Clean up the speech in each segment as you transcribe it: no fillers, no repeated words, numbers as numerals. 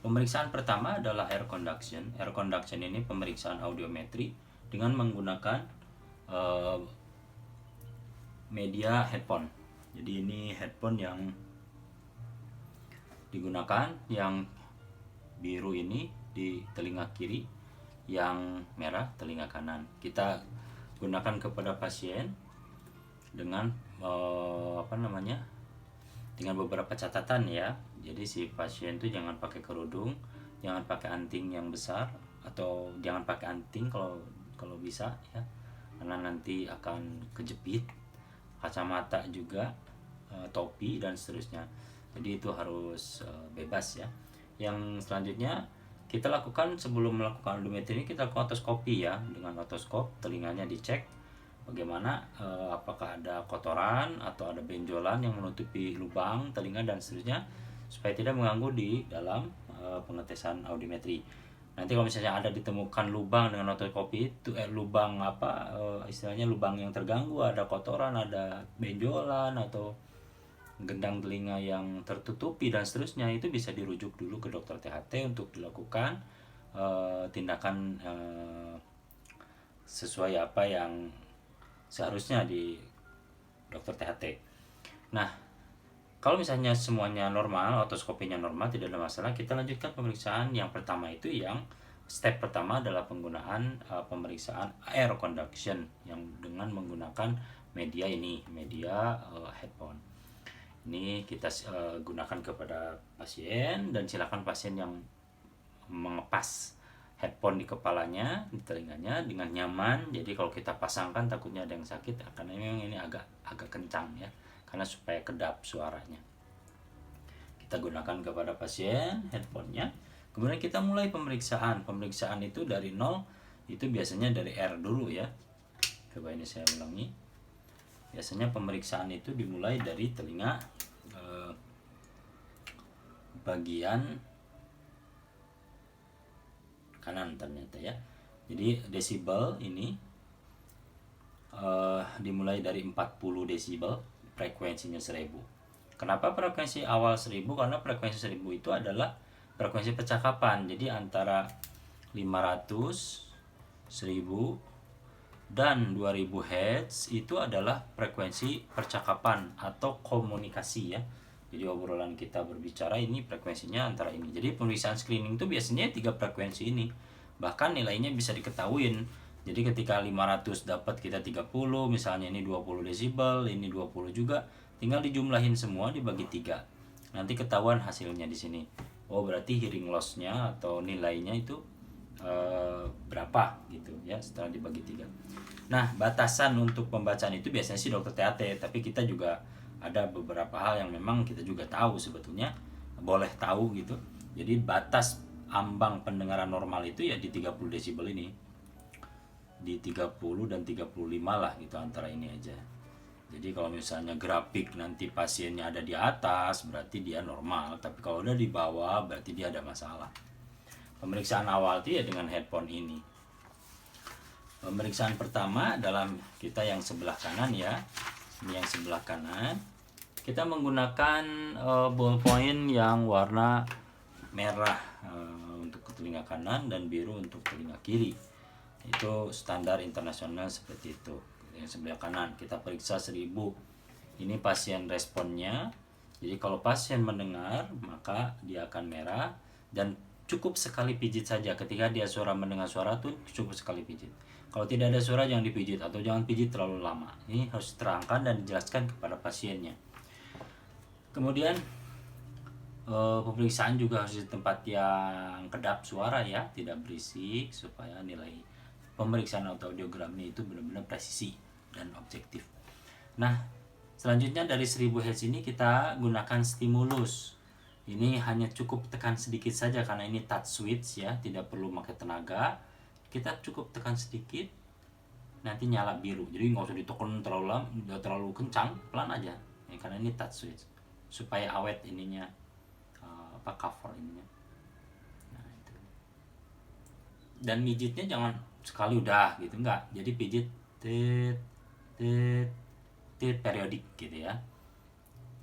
Pemeriksaan pertama adalah air conduction. Air conduction ini pemeriksaan audiometri dengan menggunakan media headphone. Jadi ini headphone yang digunakan, yang biru ini di telinga kiri, yang merah telinga kanan. Kita gunakan kepada pasien dengan dengan beberapa catatan ya. Jadi si pasien itu jangan pakai kerudung, jangan pakai anting yang besar, atau jangan pakai anting kalau bisa ya, karena nanti akan kejepit. Kacamata juga, topi dan seterusnya. Jadi itu harus bebas ya. Yang selanjutnya kita lakukan sebelum melakukan audiometri ini, kita lakukan otoskopi ya. Dengan otoskop telinganya dicek bagaimana, apakah ada kotoran atau ada benjolan yang menutupi lubang telinga dan seterusnya, supaya tidak mengganggu di dalam pengetesan audiometri. Nanti kalau misalnya ada ditemukan lubang dengan otoskopi itu istilahnya lubang yang terganggu, ada kotoran, ada benjolan atau gendang telinga yang tertutupi dan seterusnya, itu bisa dirujuk dulu ke dokter THT untuk dilakukan tindakan sesuai apa yang seharusnya di dokter THT. Nah, kalau misalnya semuanya normal, otoskopinya normal, tidak ada masalah, kita lanjutkan pemeriksaan yang pertama. Itu yang step pertama adalah penggunaan pemeriksaan air conduction yang dengan menggunakan media ini, media headphone. Ini kita gunakan kepada pasien, dan silakan pasien yang mengepas headphone di kepalanya, di telinganya dengan nyaman. Jadi kalau kita pasangkan takutnya ada yang sakit, karena memang ini agak kencang ya, karena supaya kedap suaranya. Kita gunakan kepada pasien headphone-nya. Kemudian kita mulai pemeriksaan. Pemeriksaan itu dari 0, itu biasanya dari R dulu ya. Coba ini saya ulangi. Biasanya pemeriksaan itu dimulai dari telinga bagian kanan ternyata ya. Jadi desibel ini dimulai dari 40 desibel, frekuensinya 1000. Kenapa frekuensi awal 1000? Karena frekuensi 1000 itu adalah frekuensi percakapan. Jadi antara 500, 1000 dan 2000 Hz itu adalah frekuensi percakapan atau komunikasi ya. Jadi obrolan kita berbicara ini frekuensinya antara ini. Jadi pemeriksaan screening itu biasanya 3 frekuensi ini. Bahkan nilainya bisa diketahuin. Jadi ketika 500 dapat kita 30, misalnya ini 20 desibel, ini 20 juga, tinggal dijumlahin semua dibagi 3. Nanti ketahuan hasilnya di sini. Oh, berarti hearing loss-nya atau nilainya itu berapa gitu ya setelah dibagi 3. Nah, batasan untuk pembacaan itu biasanya sih dokter THT, tapi kita juga ada beberapa hal yang memang kita juga tahu sebetulnya, boleh tahu gitu. Jadi batas ambang pendengaran normal itu ya di 30 desibel ini. Di 30 dan 35 lah gitu, antara ini aja. Jadi kalau misalnya grafik nanti pasiennya ada di atas, berarti dia normal, tapi kalau udah di bawah berarti dia ada masalah. Pemeriksaan awal itu ya dengan headphone ini. Pemeriksaan pertama dalam kita yang sebelah kanan ya. Ini yang sebelah kanan. Kita menggunakan ballpoint yang warna merah untuk telinga kanan dan biru untuk telinga kiri. Itu standar internasional seperti itu. Yang sebelah kanan kita periksa 1000. Ini pasien responnya. Jadi kalau pasien mendengar maka dia akan merah, dan cukup sekali pijit saja. Ketika dia mendengar suara tuh cukup sekali pijit. Kalau tidak ada suara jangan dipijit, atau jangan pijit terlalu lama. Ini harus diterangkan dan dijelaskan kepada pasiennya. Kemudian pemeriksaan juga harus di tempat yang kedap suara ya, tidak berisik, supaya nilai pemeriksaan audiogram itu benar-benar presisi dan objektif. Nah, selanjutnya dari 1000 Hz ini kita gunakan stimulus. Ini hanya cukup tekan sedikit saja karena ini touch switch ya, tidak perlu pakai tenaga. Kita cukup tekan sedikit, nanti nyala biru. Jadi nggak usah ditekan terlalu kencang, pelan aja. Ya, karena ini touch switch supaya awet ininya, cover ininya. Nah, itu. Dan mijitnya jangan sekali udah gitu, enggak. Jadi pijit tit tit tit periodik gitu ya.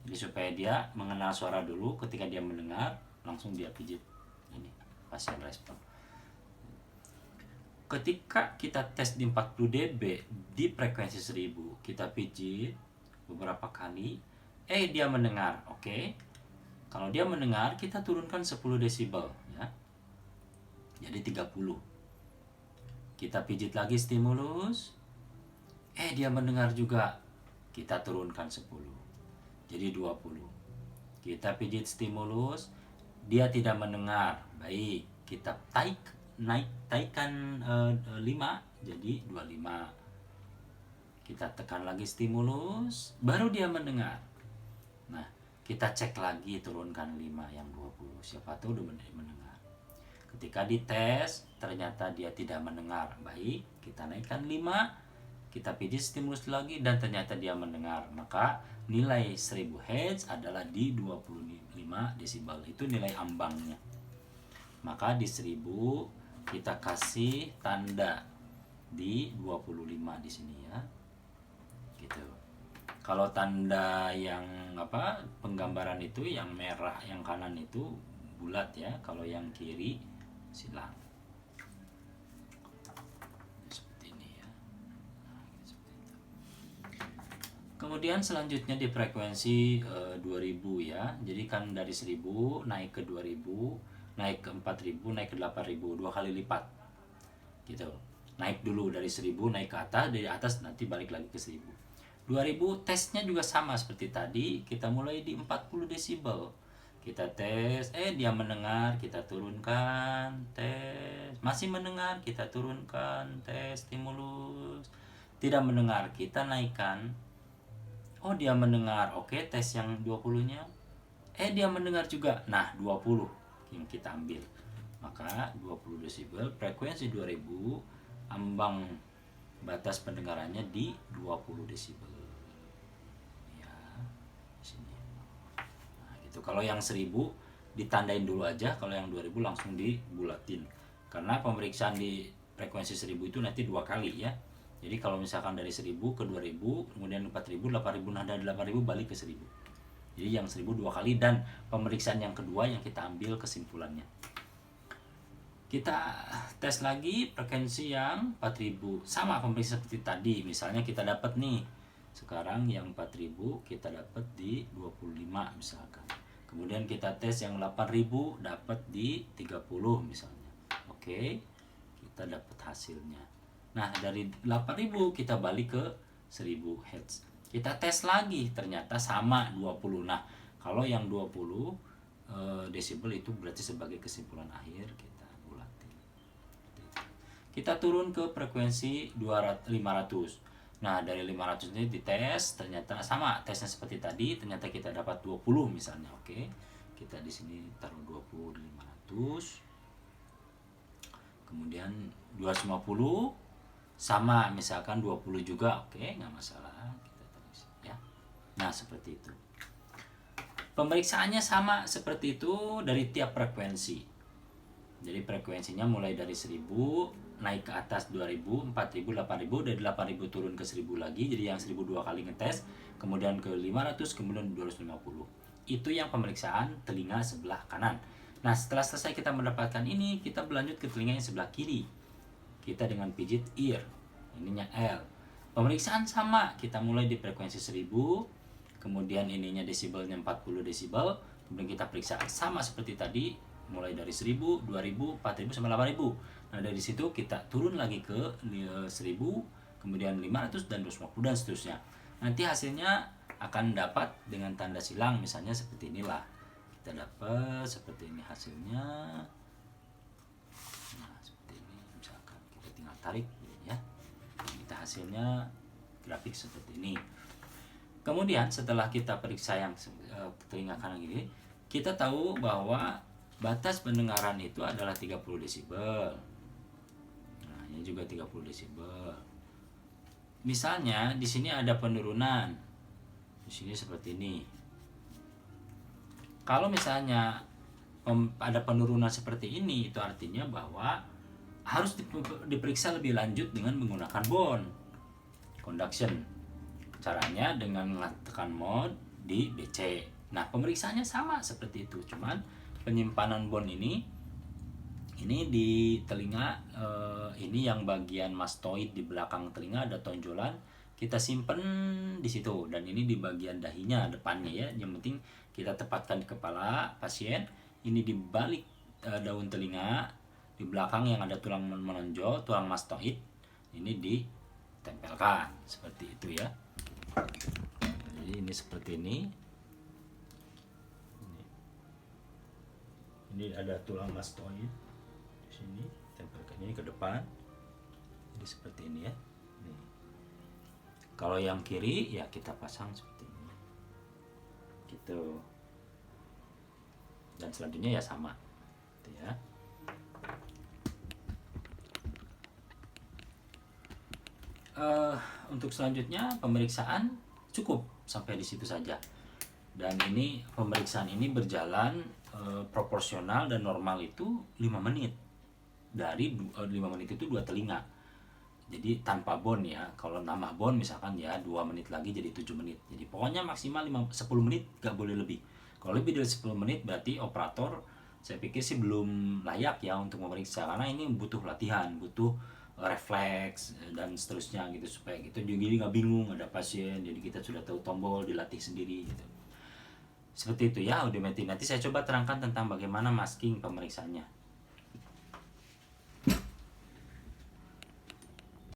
Jadi supaya dia mengenal suara dulu, ketika dia mendengar langsung dia pijit. ini pasien respon. Ketika kita tes di 40 dB di frekuensi 1000, kita pijit beberapa kali, dia mendengar. Oke. Kalau dia mendengar, kita turunkan 10 desibel ya. Jadi 30. Kita pijit lagi stimulus, dia mendengar juga. Kita turunkan 10. Jadi 20. Kita pijit stimulus, dia tidak mendengar. Baik, kita naikkan 5 jadi 25. Kita tekan lagi stimulus, baru dia mendengar. Nah, kita cek lagi, turunkan 5 yang 20. Siapa tahu udah mendengar. Ketika dites ternyata dia tidak mendengar. Baik, kita naikkan 5, kita pijit stimulus lagi dan ternyata dia mendengar. Maka nilai 1000 Hz adalah di 25 desibel. Itu nilai ambangnya. Maka di 1000 kita kasih tanda di 25 di sini ya. Gitu. Kalau tanda yang penggambaran itu yang merah, yang kanan itu bulat ya, kalau yang kiri silang. Seperti ini ya. Nah, seperti itu. Kemudian selanjutnya di frekuensi 2000 ya. Jadi kan dari 1000 naik ke 2000, naik ke 4000, naik ke 8000, 2 kali lipat. Gitu. Naik dulu dari 1000 naik ke atas, dari atas nanti balik lagi ke 1000. 2000 tesnya juga sama seperti tadi, kita mulai di 40 desibel. Kita tes, dia mendengar, kita turunkan, tes, masih mendengar, kita turunkan, tes, stimulus, tidak mendengar, kita naikkan. Dia mendengar, oke, tes yang 20-nya, dia mendengar juga, nah 20 yang kita ambil. Maka 20 desibel, frekuensi 2000, ambang batas pendengarannya di 20 desibel. Ya, sini. Nah, gitu. Kalau yang 1000 ditandain dulu aja, kalau yang 2000 langsung dibulatin. Karena pemeriksaan di frekuensi 1000 itu nanti 2 kali ya. Jadi kalau misalkan dari 1000 ke 2000, kemudian 4000, 8000, nah dari 8000 balik ke 1000. Jadi yang 1000 2 kali dan pemeriksaan yang kedua yang kita ambil kesimpulannya. Kita tes lagi frekuensi yang 4000, sama pemeriksaan seperti tadi. Misalnya kita dapat nih, sekarang yang 4000 kita dapat di 25 misalkan. Kemudian kita tes yang 8000 dapat di 30 misalnya. Oke, kita dapat hasilnya. Nah, dari 8000 kita balik ke 1000 Hz. Kita tes lagi, ternyata sama 20. Nah, kalau yang 20 desibel itu berarti sebagai kesimpulan akhir kita bulatin. Kita turun ke frekuensi 500. Nah, dari 500 ini dites, ternyata sama tesnya seperti tadi, ternyata kita dapat 20 misalnya. Oke. Kita di sini taruh 20 di 500. Kemudian 250 sama, misalkan 20 juga, oke, nggak masalah, kita tulis ya. Nah, seperti itu. Pemeriksaan sama seperti itu dari tiap frekuensi. Jadi frekuensinya mulai dari 1000 naik ke atas 2000, 4000, 8000, dari 8000 turun ke 1000 lagi. Jadi yang 1000 2 kali ngetes, kemudian ke 500, kemudian 250. Itu yang pemeriksaan telinga sebelah kanan. Nah, setelah selesai kita mendapatkan ini, kita berlanjut ke telinga yang sebelah kiri. Kita dengan pijit ear, ininya L. Pemeriksaan sama, kita mulai di frekuensi 1000, kemudian ininya desibelnya 40 desibel, kemudian kita periksa sama seperti tadi, mulai dari 1000, 2000, 4000 sampai 8000. Nah, dari situ kita turun lagi ke 1000, kemudian 500 dan 250 dan seterusnya. Nanti hasilnya akan dapat dengan tanda silang, misalnya seperti inilah. Kita dapat seperti ini hasilnya. Nah, seperti ini misalkan kita tinggal tarik ya. Kita hasilnya grafik seperti ini. Kemudian setelah kita periksa yang telinga kanan ini, kita tahu bahwa batas pendengaran itu adalah 30 desibel. Nah, ini juga 30 desibel. Misalnya di sini ada penurunan. Di sini seperti ini. Kalau misalnya ada penurunan seperti ini, itu artinya bahwa harus diperiksa lebih lanjut dengan menggunakan bond conduction. Caranya dengan menekan mode di BC. Nah, pemeriksaannya sama seperti itu, cuman penyimpanan bond ini Ini di telinga, ini yang bagian mastoid di belakang telinga ada tonjolan, kita simpen di situ, dan ini di bagian dahinya depannya ya. Yang penting kita tepatkan di kepala pasien. Ini di balik daun telinga di belakang yang ada tulang menonjol, tulang mastoid. Ini ditempelkan seperti itu ya. Jadi ini seperti ini. Ini ada tulang mastoid di sini, tempelkan ini ke depan. Jadi seperti ini ya. Nih. Kalau yang kiri ya kita pasang seperti ini. Gitu. Dan selanjutnya ya sama. Gitu ya. Untuk selanjutnya pemeriksaan cukup sampai di situ saja. Dan ini pemeriksaan ini berjalan proporsional dan normal itu 5 menit. Dari 5 menit itu 2 telinga. Jadi tanpa bond ya. Kalau nambah bond misalkan ya 2 menit lagi jadi 7 menit. Jadi pokoknya maksimal 10 menit, gak boleh lebih. Kalau lebih dari 10 menit berarti operator saya pikir sih belum layak ya untuk memeriksa, karena ini butuh latihan, butuh refleks dan seterusnya gitu, supaya gitu jadi nggak bingung ada pasien, jadi kita sudah tahu tombol, dilatih sendiri gitu. Seperti itu ya audiometri. Nanti saya coba terangkan tentang bagaimana masking pemeriksaannya.